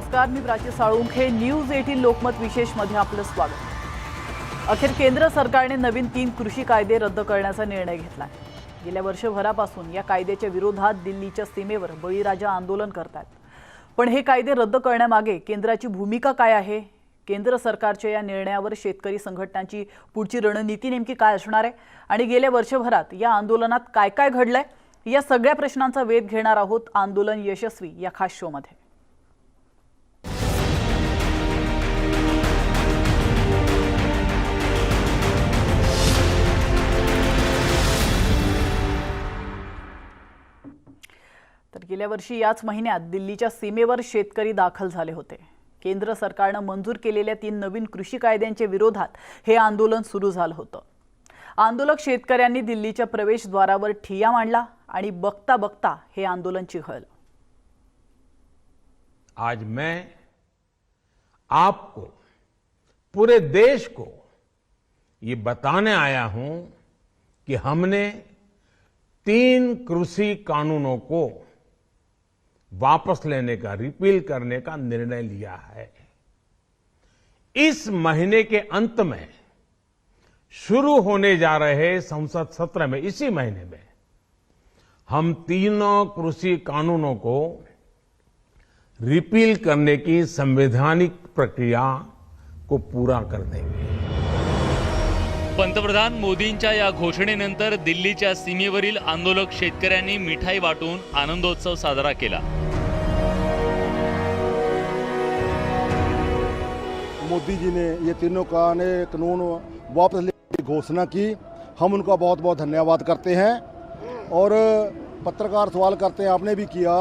नमस्कार, मी प्राची साळुंखे. न्यूज 18 लोकमत विशेषमध्ये आपलं स्वागत. अखेर केंद्र सरकारने नवीन 3 कृषी कायदे रद्द करण्याचा निर्णय घेतला. गेल्या वर्षभरापासून या कायद्याच्या विरोधात दिल्लीच्या सीमेवर बळीराजा आंदोलन करतात. पण हे कायदे रद्द करण्यामागे केंद्राची भूमिका काय आहे? केंद्र सरकारच्या या निर्णयावर शेतकरी संघटनांची पुढची रणनीती नेमकी काय असणार आहे? आणि गेल्या वर्षभरात या आंदोलनात काय काय घडलंय? या सगळ्या प्रश्नांचा वेध घेणार आहोत आंदोलन यशस्वी या खास शो मध्ये. तर गेल्या वर्षी याच महिन्यात दिल्लीच्या सीमेवर शेतकरी दाखल झाले होते. केंद्र सरकारने मंजूर केलेल्या 3 नवीन कृषी कायद्यांच्या विरोधात हे आंदोलन सुरू झालं होतं. आंदोलक शेतकऱ्यांनी दिल्लीच्या प्रवेशद्वारावर ठिय्या मांडला आणि बघता बघता हे आंदोलन चिघळलं. आज मैं आपको, पूरे देश को ये बताने आया हूं कि हमने 3 कृषि कानूनों को वापस लेने का, रिपील करने का निर्णय लिया है. इस महीने के अंत में शुरू होने जा रहे संसद सत्र में, इसी महीने में हम तीनों कृषि कानूनों को रिपील करने की संवैधानिक प्रक्रिया को पूरा कर देंगे. पंतप्रधान मोदींच्या या घोषणेनंतर दिल्लीच्या सीमेवरील आंदोलक शेतकऱ्यांनी मिठाई वाटून आनंदोत्सव साजरा केला. मोदी जी ने ये तीनों कानून वापस लेने की घोषणा की. हम उनका बहुत बहुत धन्यवाद करते हैं. और पत्रकार सवाल करते हैं, आपने भी किया,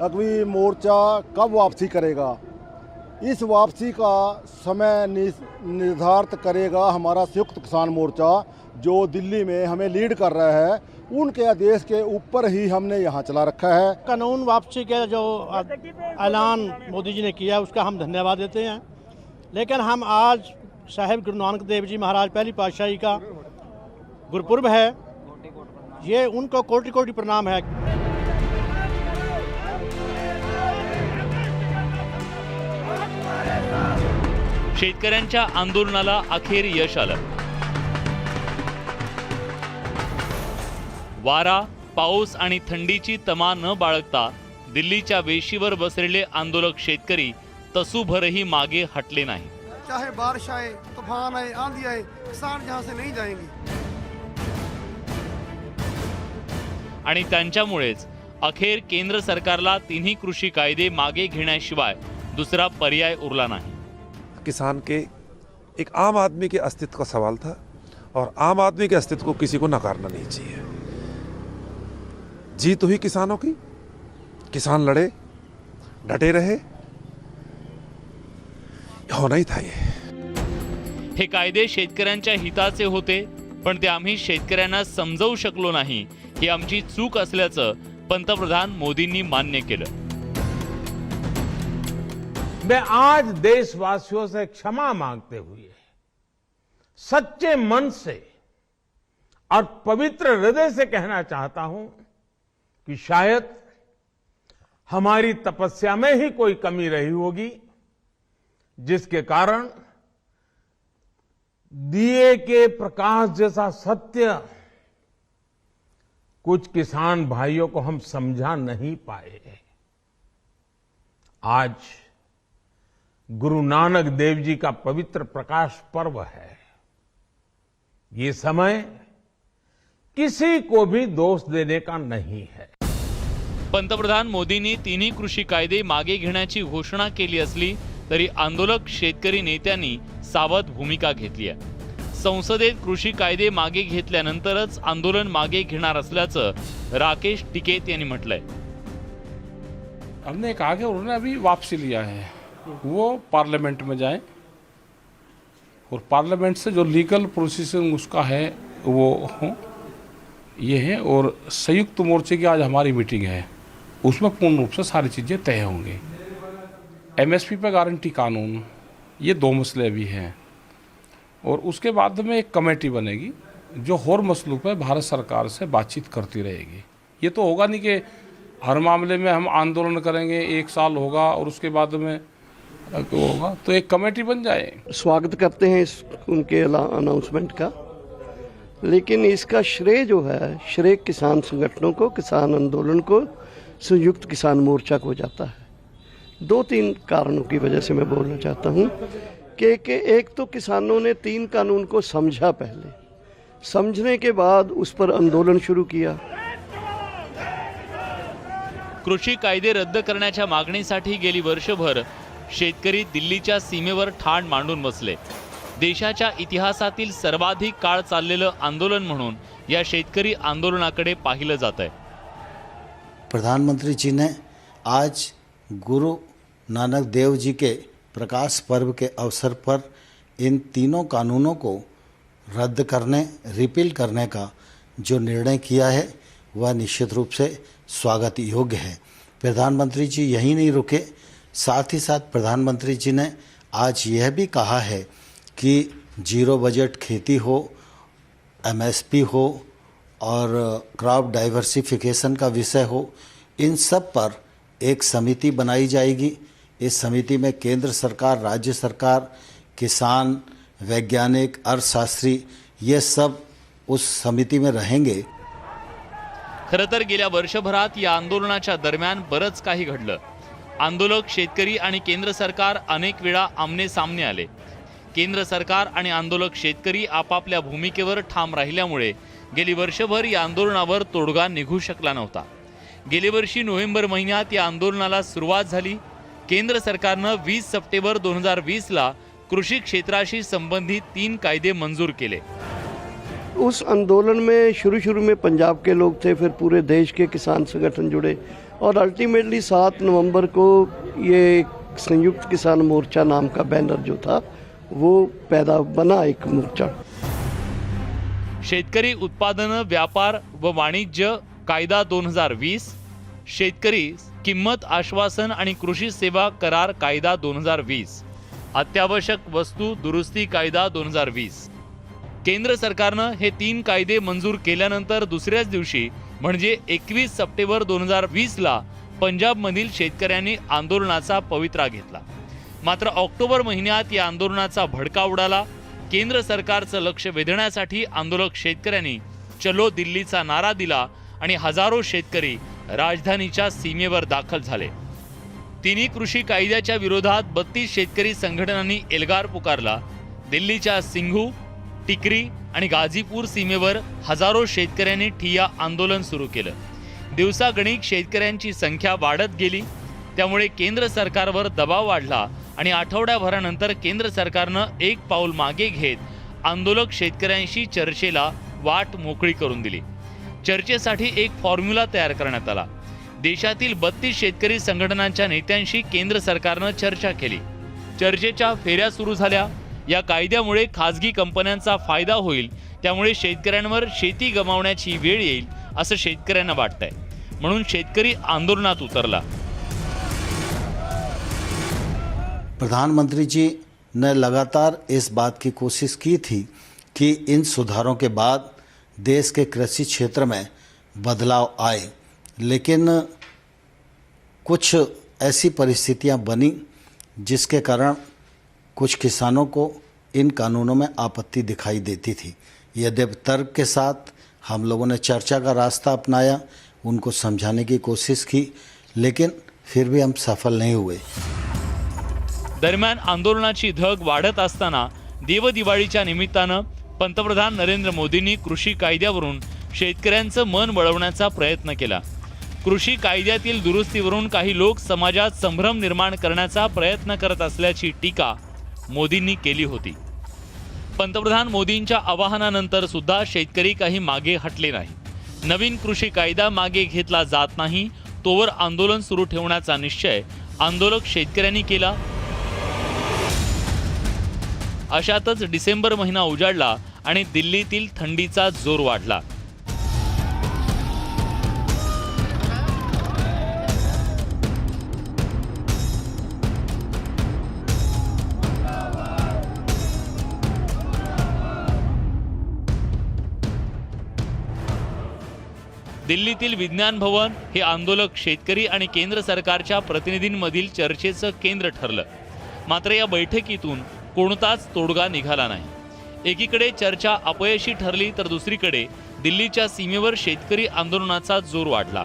अगली मोर्चा कब वापसी करेगा? इस वापसी का समय निर्धारित करेगा हमारा संयुक्त किसान मोर्चा, जो दिल्ली में हमें लीड कर रहा है. उनके आदेश के ऊपर ही हमने यहाँ चला रखा है. कानून वापसी के जो ऐलान मोदी जी ने किया उसका हम धन्यवाद देते हैं. लेकिन हम आज साहिब गुरु नानक देव जी महाराज पहली पातशाही का गुरपुर्ब है, ये उनको कोटि कोटि प्रणाम है. शेतकऱ्यांच्या आंदोलनाला अखेर यश आलं. वारा, पाऊस आणि थंडीची तमा न बाळगता दिल्लीच्या वेशीवर बसलेले आंदोलक शेतकरी तसूभरही मागे हटले नाही. चाहे बारिश आए, तूफान आए, आंधी आए, किसान यहाँ से नहीं जाएंगे. आणि त्यांच्यामुळेच अखेर केंद्र सरकारला 3ही कृषी कायदे मागे घेण्याशिवाय दूसरा पर्याय उरला नाही. किसान के एक आम आदमी के अस्तित्व का सवाल था और आम आदमी के अस्तित्व को किसी को नकारना नहीं चाहिए. जीत हुई किसानों की, किसान लड़े, डटे रहे, होना ही था. हे कायदे शेतकऱ्यांच्या हिताचे होते, पण ते आम्ही शेतकऱ्यांना समजवू शकलो नाही ही आमची चूक असल्याचं पंतप्रधान मोदींनी मान्य केलं. मैं आज देशवासियों से क्षमा मांगते हुए सच्चे मन से और पवित्र हृदय से कहना चाहता हूं कि शायद हमारी तपस्या में ही कोई कमी रही होगी, जिसके कारण दिए के प्रकाश जैसा सत्य कुछ किसान भाइयों को हम समझा नहीं पाए. आज गुरु नानक देव जी का पवित्र प्रकाश पर्व है. ये समय किसी को भी दोष देने का नहीं है. पंतप्रधान मोदींनी 3ही कृषी कायदे मागे घेण्याची घोषणा केली असली तरी आंदोलक शेतकरी नेत्यांनी सावध भूमिका घेतली आहे. संसदेत कृषी कायदे मागे घेतल्यानंतरच आंदोलन मागे घेणार असल्याचं राकेश टिकेत यांनी म्हटलंय. हमने कहा कि उन्होंने अभी वापसी लिया है, वो पार्लियामेंट में जाए और पार्लियामेंट से जो लीगल प्रोसीजर उसका है वो हो, ये है. और संयुक्त मोर्चे की आज हमारी मीटिंग है, उसमें पूर्ण रूप से सारी चीज़ें तय होंगी. एमएसपी पे गारंटी कानून, ये 2 मसले अभी हैं. और उसके बाद में एक कमेटी बनेगी जो हर मसलों पर भारत सरकार से बातचीत करती रहेगी. ये तो होगा नहीं कि हर मामले में हम आंदोलन करेंगे, 1 साल होगा और उसके बाद में होगा तो एक कमेटी बन जाए। स्वागत करते हैं इस उनके अनाउंसमेंट का, लेकिन इसका श्रेय जो है श्रेय किसान संगठनों को, किसान आंदोलन को, संयुक्त किसान मोर्चा को जाता है। 2-3 कारणों की वजह से मैं बोलना चाहता हूँ कि एक तो किसानों ने 3 कानून को समझा, पहले समझने के बाद उस पर आंदोलन शुरू किया। कृषी कायदे रद्द करण्याच्या मागणीसाठी गेली वर्षभर शेतकरी दिल्लीच्या सीमेवर ठाण मांडून बसले। देशाच्या इतिहासातील सर्वाधिक काळ चाललेलं आंदोलन म्हणून या शेतकरी आंदोलनाकडे पाहिलं जात आहे। प्रधानमंत्री जी ने आज गुरु नानक देव जी के प्रकाश पर्व के अवसर पर इन तीनों कानूनों को रद्द करने, रिपील करने का जो निर्णय किया है वह निश्चित रूप से स्वागत योग्य है। प्रधानमंत्री जी यहीं नहीं रुके, साथ ही साथ प्रधानमंत्री जी ने आज यह भी कहा है कि 0 बजट खेती हो, MSP हो और क्रॉप डाइवर्सिफिकेशन का विषय हो, इन सब पर एक समिति बनाई जाएगी। इस समिति में केंद्र सरकार, राज्य सरकार, किसान, वैज्ञानिक, अर्थशास्त्री ये सब उस समिति में रहेंगे। खरं तर गेल्या वर्षभरात या आंदोलनाच्या दरम्यान बरंच काही घडलं। आंदोलक, शेतकरी आणि केंद्र सरकार अनेक वेळा आमने सामने आले। केंद्र सरकार आणि आंदोलक शेतकरी आपापल्या भूमिकेवर ठाम राहिल्यामुळे गेली वर्षभर या आंदोलनावर तोडगा निघू शकला नव्हता। गेल्या वर्षी नोव्हेंबर महिन्यात या आंदोलनाला सुरुवात झाली। केंद्र सरकारनं 20 सप्टेंबर 2020 ला कृषी क्षेत्राशी संबंधित 3 कायदे मंजूर केले। उस आंदोलन में शुरू में पंजाब के लोग थे, फिर पूरे देश के किसान संगठन जुड़े और अल्टीमेटली 7 नवंबर को ये संयुक्त किसान मोर्चा नाम का बैनर जो था वो पैदा बना, एक मोर्चा। शेतकरी उत्पादन व्यापार व वाणिज्य कायदा 2020, शेतकरी किंमत आश्वासन आणि कृषी सेवा करार कायदा 2020, अत्यावश्यक वस्तू दुरुस्ती कायदा 2020। केंद्र सरकारनं हे 3 कायदे मंजूर केल्यानंतर दुसऱ्याच दिवशी म्हणजे 21 सप्टेंबर 2020 ला पंजाबमधील शेतकऱ्यांनी आंदोलनाचा पवित्रा घेतला। मात्र ऑक्टोबर महिन्यात या आंदोलनाचा भडका उडाला। केंद्र सरकारचं लक्ष वेधण्यासाठी आंदोलक शेतकऱ्यांनी चलो दिल्लीचा नारा दिला आणि हजारो शेतकरी राजधानीच्या सीमेवर दाखल झाले। तिन्ही कृषी कायद्याच्या विरोधात 32 शेतकरी संघटनांनी एल्गार पुकारला। दिल्लीच्या सिंघू, टिकरी आणि गाझीपूर सीमेवर हजारो शेतकऱ्यांनी ठिय्या आंदोलन सुरू केलं। दिवसागणिक शेतकऱ्यांची संख्या वाढत गेली, त्यामुळे केंद्र सरकारवर दबाव वाढला आणि आठवड्याभरानंतर केंद्र सरकारनं एक पाऊल मागे घेत आंदोलक शेतकऱ्यांशी चर्चेला वाट मोकळी करून दिली। चर्चेसाठी एक फॉर्म्युला तयार करण्यात आला। देशातील 32 शेतकरी संघटनांच्या नेत्यांशी केंद्र सरकारनं चर्चा केली। चर्चेच्या फेऱ्या सुरू झाल्या। या कायद्यामुळे खासगी कंपन्यांचा फायदा होईल, त्यामुळे शेतकऱ्यांवर शेती गमावण्याची वेळ येईल असं शेतकऱ्यांना वाटतंय, म्हणून शेतकरी आंदोलनात उतरला। प्रधानमंत्री जी ने लगातार इस बात की कोशिश की थी कि इन सुधारों के बाद देश के कृषि क्षेत्र में बदलाव आए, लेकिन कुछ ऐसी परिस्थितियां बनी जिसके कारण कुछ किसानों को इन कानूनों में आपत्ति दिखाई देती थी। यद्यपि तर्क के साथ हम लोगों ने चर्चा का रास्ता अपनाया, उनको समझाने की कोशिश की, लेकिन फिर भी हम सफल नहीं हुए। दरम्यान आंदोलनाची धग वाढत असताना देवदिवाळीच्या निमित्तानं पंतप्रधान नरेंद्र मोदींनी कृषी कायद्यावरून शेतकऱ्यांचं मन वळवण्याचा प्रयत्न केला। कृषी कायद्यातील दुरुस्तीवरून काही लोक समाजात संभ्रम निर्माण करण्याचा प्रयत्न करत असल्याची टीका मोदींनी केली होती। पंतप्रधान मोदींच्या आवाहनानंतर सुद्धा शेतकरी काही मागे हटले नाही। नवीन कृषी कायदा मागे घेतला जात नाही तोवर आंदोलन सुरू ठेवण्याचा निश्चय आंदोलक शेतकऱ्यांनी केला। अशातच डिसेंबर महिना उजाडला आणि दिल्लीतील थंडीचा जोर वाढला। दिल्लीतील विज्ञान भवन हे आंदोलक शेतकरी आणि केंद्र सरकारच्या प्रतिनिधींमधील चर्चेचं केंद्र ठरलं. मात्र या बैठकीतून कोणताच तोडगा निघाला नाही. एकीकडे चर्चा अपयशी ठरली तर दुसरीकडे दिल्लीच्या सीमेवर शेतकरी आंदोलनाचा जोर वाढला.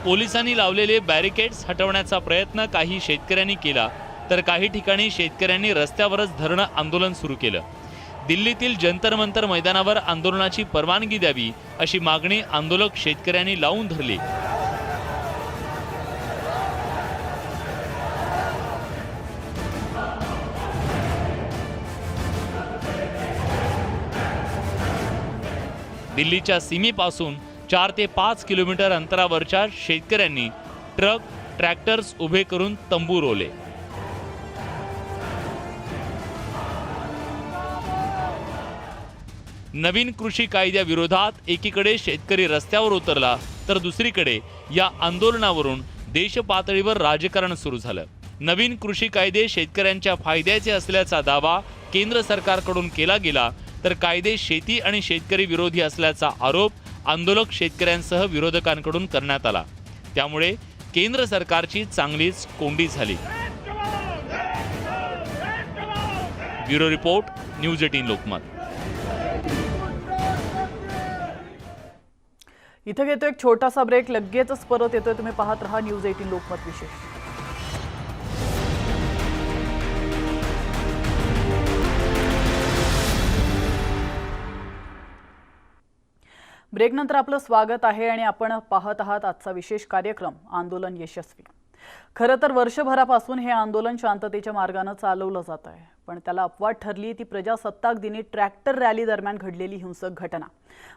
पोलिसांनी लावलेले बॅरिकेड्स हटवण्याचा प्रयत्न काही शेतकऱ्यांनी केला, तर काही ठिकाणी शेतकऱ्यांनी रस्त्यावरच धरणं आंदोलन सुरू केलं. दिल्लीतील जंतर मंतर मैदानावर आंदोलनाची परवानगी द्यावी अशी मागणी आंदोलक शेतकऱ्यांनी लावून धरली. दिल्लीच्या सीमेपासून 4 ते 5 किलोमीटर अंतरावरच्या शेतकऱ्यांनी ट्रक, ट्रॅक्टर्स उभे करून तंबू रोवले. नवीन कृषी कायद्याविरोधात एकीकडे शेतकरी रस्त्यावर उतरला तर दुसरीकडे या आंदोलनावरून देशपातळीवर राजकारण सुरू झालं. नवीन कृषी कायदे शेतकऱ्यांच्या फायद्याचे असल्याचा दावा केंद्र सरकारकडून केला गेला, तर कायदे शेती आणि शेतकरी विरोधी असल्याचा आरोप आंदोलक शेतकऱ्यांसह विरोधकांकडून करण्यात आला. त्यामुळे केंद्र सरकारची चांगलीच कोंडी झाली. Bureau report, news 18 Lokmat. इथं घेतो एक छोटासा ब्रेक, लगेचच परत येतोय. तुम्ही पाहत रहा न्यूज 18 लोकमत विशेष. ब्रेकनंतर आपलं स्वागत आहे आणि आपण पाहत आहात आजचा विशेष कार्यक्रम आंदोलन यशस्वी. खरं तर वर्षभरापासून हे आंदोलन शांततेच्या मार्गाने चालवलं जात आहे, पण त्याला अपवाद ठरली ती प्रजासत्ताक दिनी ट्रॅक्टर रॅली दरम्यान घडलेली हिंसक घटना.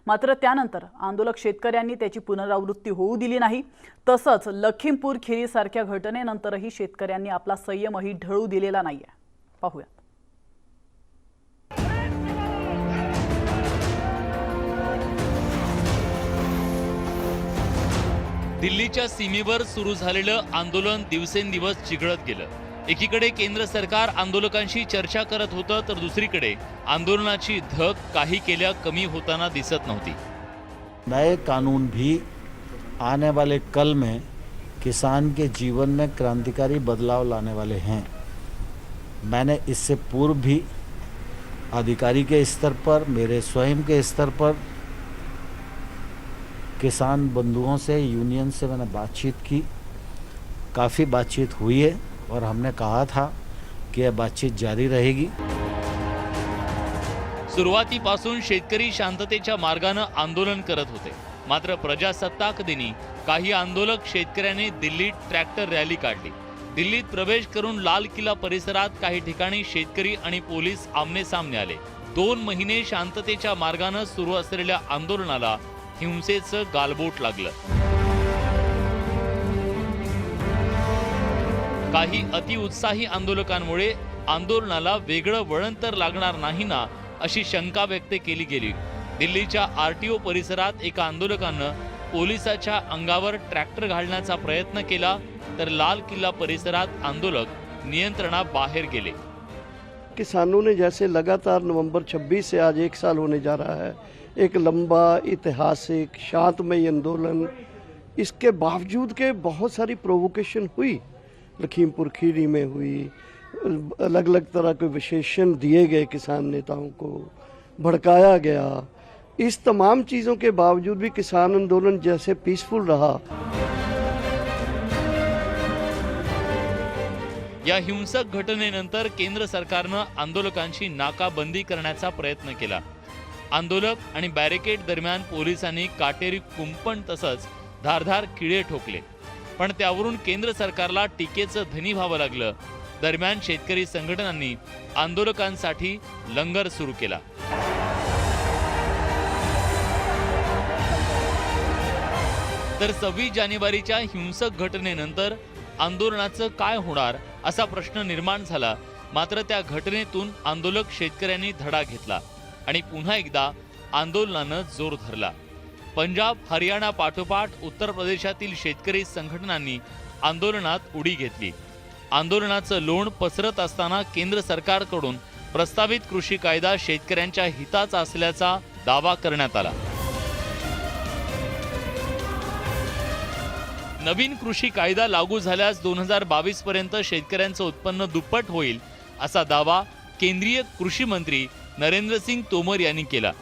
मात्र त्यानंतर आंदोलक शेतकऱ्यांनी त्याची पुनरावृत्ती होऊ दिली नाही. तसंच लखीमपूर खीरी सारख्या घटनेनंतरही शेतकऱ्यांनी आपला संयमही ढळू दिलेला नाहीये. पाहूया. दिल्लीच्या सीमेवर सुरू झालेलं आंदोलन दिवसेंदिवस चिघळत गेलं. एकीकडे केंद्र सरकार आंदोलकांशी चर्चा करत होतं, तर दुसरीकडे आंदोलनाची धग काही केल्या कमी होताना दिसत नव्हती. नए कानून भी आने वाले कल में किसान के जीवन में क्रांतिकारी बदलाव लाने वाले हैं. मैंने इससे पूर्व भी अधिकारी के स्तर पर, मेरे स्वयं के स्तर पर किसान बंधुओं से, यूनियन से मैंने बातचीत की. काफ़ी बातचीत हुई है और हमने कहा था कि यह बातचीत जारी रहेगी. सुरुवातीपासून शेतकरी शांततेच्या मार्गाने आंदोलन करत होते. मात्र प्रजासत्ताक दिनी काही आंदोलक शेतकऱ्यांनी दिल्लीत ट्रॅक्टर रॅली काढली. दिल्लीत प्रवेश करून लाल किल्ला परिसरात काही ठिकाणी शेतकरी आणि पोलीस आमने सामने आले. 2 महिने शांततेच्या मार्गाने सुरू असलेल्या आंदोलनाला हिंसेचं गालबोट लागलं. काही अतिउत्साही आंदोलकांमुळे आंदोलनाला वेगळं वळण तर लागणार नाही ना, अशी शंका व्यक्त केली गेली. दिल्लीच्या आरटीओ परिसरात एका आंदोलकानं पोलिसाच्या अंगावर ट्रॅक्टर घालण्याचा प्रयत्न केला, तर लाल किल्ला परिसरात आंदोलक नियंत्रणाबाहेर गेले. किसानों ने जैसे लगातार नवंबर 26 से आज 1 साल होने जा रहा है, एक लंबा ऐतिहासिक शांतमय आंदोलन, इसके बावजूद के बहुत सारी प्रोवोकेशन हुई, लखीमपुर खीरी में हुई, अलग अलग तरह के विशेषण दिए गए किसान नेताओं को, भड़काया गया. इस तमाम चीज़ों के बावजूद भी किसान आंदोलन जैसे पीसफुल रहा. या हिंसक घटनेनंतर केंद्र सरकारनं आंदोलकांची नाकाबंदी करण्याचा प्रयत्न केला. आंदोलक आणि बॅरिकेड दरम्यान पोलिसांनी काटेरी कुंपण तसंच धारधार किडे ठोकले, पण त्यावरून केंद्र सरकारला टीकेचं धनी व्हावं लागलं. दरम्यान शेतकरी संघटनांनी आंदोलकांसाठी लंगर सुरू केला. तर 26 जानेवारीच्या हिंसक घटनेनंतर आंदोलनाचं काय होणार असा प्रश्न निर्माण झाला. मात्र त्या घटनेतून आंदोलक शेतकऱ्यांनी धडा घेतला आणि पुन्हा एकदा आंदोलनानं जोर धरला. पंजाब, हरियाणा पाठोपाठ उत्तर प्रदेशातील शेतकरी संघटनांनी आंदोलनात उडी घेतली. आंदोलनाचं लोण पसरत असताना केंद्र सरकारकडून प्रस्तावित कृषी कायदा शेतकऱ्यांच्या हिताचा असल्याचा दावा करण्यात आला. नवीन कृषी कायदा लागू झाल्यास 2022 पर्यंत शेतकऱ्यांचं उत्पन्न दुप्पट होईल असा दावा केंद्रीय कृषी मंत्री नरेंद्रसिंग तोमर यांनी केला.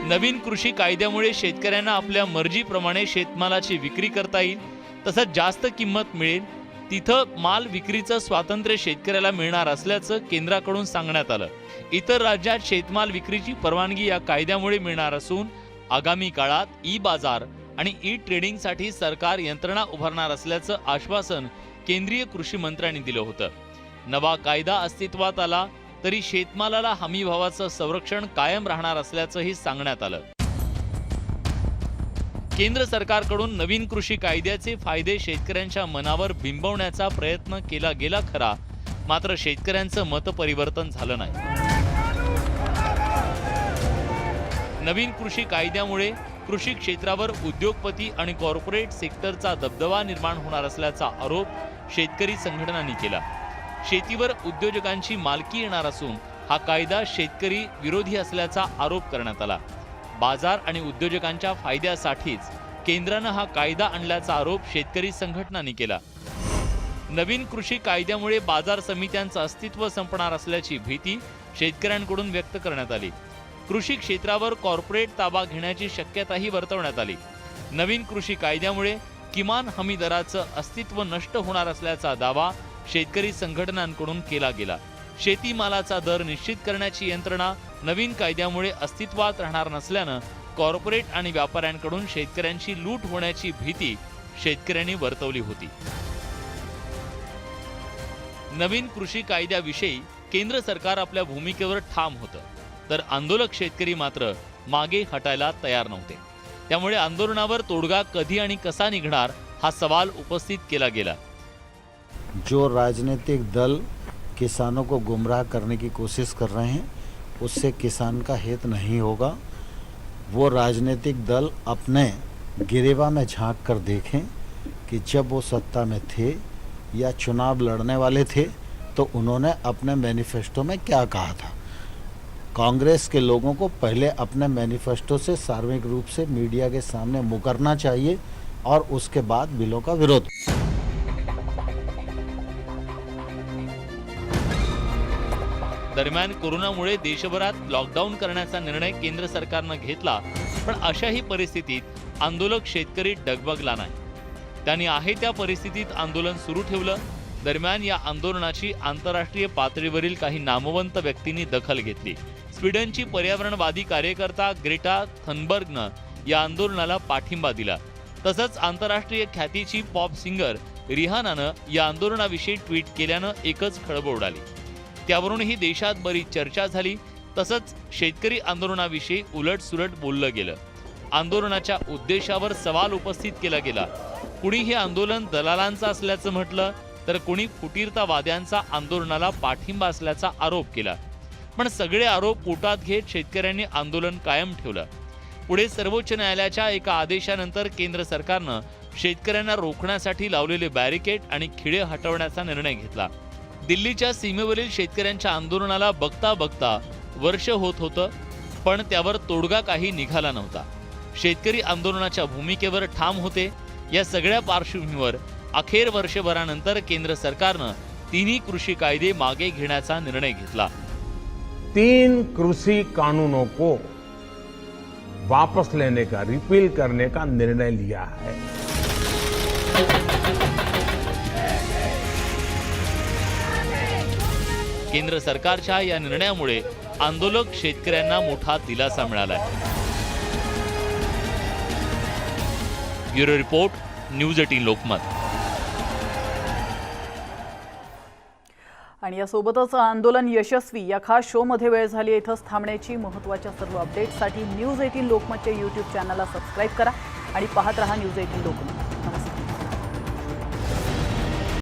नवीन कृषी कायद्यामुळे शेतकऱ्यांना आपल्या मर्जीप्रमाणे शेतमालाची विक्री करता येईल, तसंच जास्त किंमत मिळेल तिथं माल विक्रीचं स्वातंत्र्य शेतकऱ्याला मिळणार असल्याचं केंद्राकडून सांगण्यात आलं. इतर राज्यात शेतमाल विक्रीची परवानगी या कायद्यामुळे मिळणार असून आगामी काळात ई बाजार आणि ई ट्रेडिंगसाठी सरकार यंत्रणा उभारणार असल्याचं आश्वासन केंद्रीय कृषी मंत्र्यांनी दिलं होतं. नवा कायदा अस्तित्वात आला तरी शेतमालाला हमी भावाचं संरक्षण कायम राहणार असल्याचंही सांगण्यात आलं. केंद्र सरकारकडून नवीन कृषी कायद्याचे फायदे शेतकऱ्यांच्या मनावर बिंबवण्याचा प्रयत्न केला गेला खरा, मात्र शेतकऱ्यांचं मतपरिवर्तन झालं नाही. नवीन कृषी कायद्यामुळे कृषी क्षेत्रावर उद्योगपती आणि कॉर्पोरेट सेक्टरचा दबदबा निर्माण होणार असल्याचा आरोप शेतकरी संघटनांनी केला. शेतीवर उद्योजकांची मालकी येणार असून हा कायदा शेतकरी विरोधी असल्याचा आरोप करण्यात आला. बाजार आणि उद्योजकांच्या फायद्यासाठीच केंद्रानं हा कायदा आणल्याचा आरोप शेतकरी संघटनांनी केला. नवीन कृषी कायद्यामुळे बाजार समित्यांचं अस्तित्व संपणार असल्याची भीती शेतकऱ्यांकडून व्यक्त करण्यात आली. कृषी क्षेत्रावर कॉर्पोरेट ताबा घेण्याची शक्यताही वर्तवण्यात आली. नवीन कृषी कायद्यामुळे किमान हमी दराचं अस्तित्व नष्ट होणार असल्याचा दावा शेतकरी संघटनांकडून केला गेला. शेतीमालाचा दर निश्चित करण्याची यंत्रणा नवीन कायद्यामुळे अस्तित्वात राहणार नसल्यानं कॉर्पोरेट आणि व्यापाऱ्यांकडून शेतकऱ्यांची लूट होण्याची भीती शेतकऱ्यांनी वर्तवली होती. नवीन कृषी कायद्याविषयी केंद्र सरकार आपल्या भूमिकेवर ठाम होतं, तर आंदोलक शेतकरी मात्र मागे हटायला तयार नव्हते. त्यामुळे आंदोलनावर तोडगा कधी आणि कसा निघणार हा सवाल उपस्थित केला गेला. जो राजनीतिक दल किसानों को गुमराह करने की कोशिश कर रहे हैं उससे किसान का हित नहीं होगा. वो राजनीतिक दल अपने गिरेबा में झांक कर देखें कि जब वो सत्ता में थे या चुनाव लड़ने वाले थे तो उन्होंने अपने मैनिफेस्टो में क्या कहा था. कांग्रेस के लोगों को पहले अपने मैनिफेस्टो से सार्वजनिक रूप से मीडिया के सामने मुकरना चाहिए और उसके बाद बिलों का विरोध. दरम्यान कोरोनामुळे देशभरात लॉकडाऊन करण्याचा निर्णय केंद्र सरकारनं घेतला, पण अशाही परिस्थितीत आंदोलक शेतकरी डगमगला नाही. त्यांनी आहे त्या परिस्थितीत आंदोलन सुरू ठेवलं. दरम्यान या आंदोलनाची आंतरराष्ट्रीय पातळीवरील काही नामवंत व्यक्तींनी दखल घेतली. स्वीडनची पर्यावरणवादी कार्यकर्ता ग्रेटा थनबर्गनं या आंदोलनाला पाठिंबा दिला. तसंच आंतरराष्ट्रीय ख्यातीची पॉप सिंगर रिहानानं या आंदोलनाविषयी ट्विट केल्यानं एकच खळबळ उडाली. त्यावरूनही देशात बरीच चर्चा झाली. तसंच शेतकरी आंदोलनाविषयी उलटसुलट बोललं गेलं. आंदोलनाच्या उद्देशावर सवाल उपस्थित केला गेला. कुणी हे आंदोलन दलालांचं असल्याचं म्हटलं, तर कुणी फुटीरतावाद्यांचा आंदोलनाला पाठिंबा असल्याचा आरोप केला. पण सगळे आरोप पोटात घेत शेतकऱ्यांनी आंदोलन कायम ठेवलं. पुढे सर्वोच्च न्यायालयाच्या एका आदेशानंतर केंद्र सरकारनं शेतकऱ्यांना रोखण्यासाठी लावलेले बॅरिकेड आणि खिळे हटवण्याचा निर्णय घेतला. दिल्लीच्या सीमेवरील शेतकऱ्यांच्या आंदोलनाला बघता बघता वर्ष होत होतं, पण त्यावर तोडगा काही निघाला नव्हता. शेतकरी आंदोलनाच्या भूमिकेवर ठाम होते. या सगळ्या पार्श्वभूमीवर अखेर वर्षभरानंतर केंद्र सरकारनं तिन्ही कृषी कायदे मागे घेण्याचा निर्णय घेतला. 3 कृषि कानूनों को वापस लेने का, रिपील करने का निर्णय लिया है. केंद्र सरकारच्या या निर्णयामुळे आंदोलक शेतकऱ्यांना मोठा दिलासा मिळाला आहे. Bureau report, news 18 Lokmat. आणि यासोबतच आंदोलन यशस्वी या खास शो मध्ये वेळ झाली. इथंच थांबण्याची. महत्त्वाच्या सर्व अपडेट्ससाठी न्यूज 18 लोकमतच्या YouTube चॅनलला सबस्क्राईब करा आणि पाहत रहा न्यूज 18 लोकमत.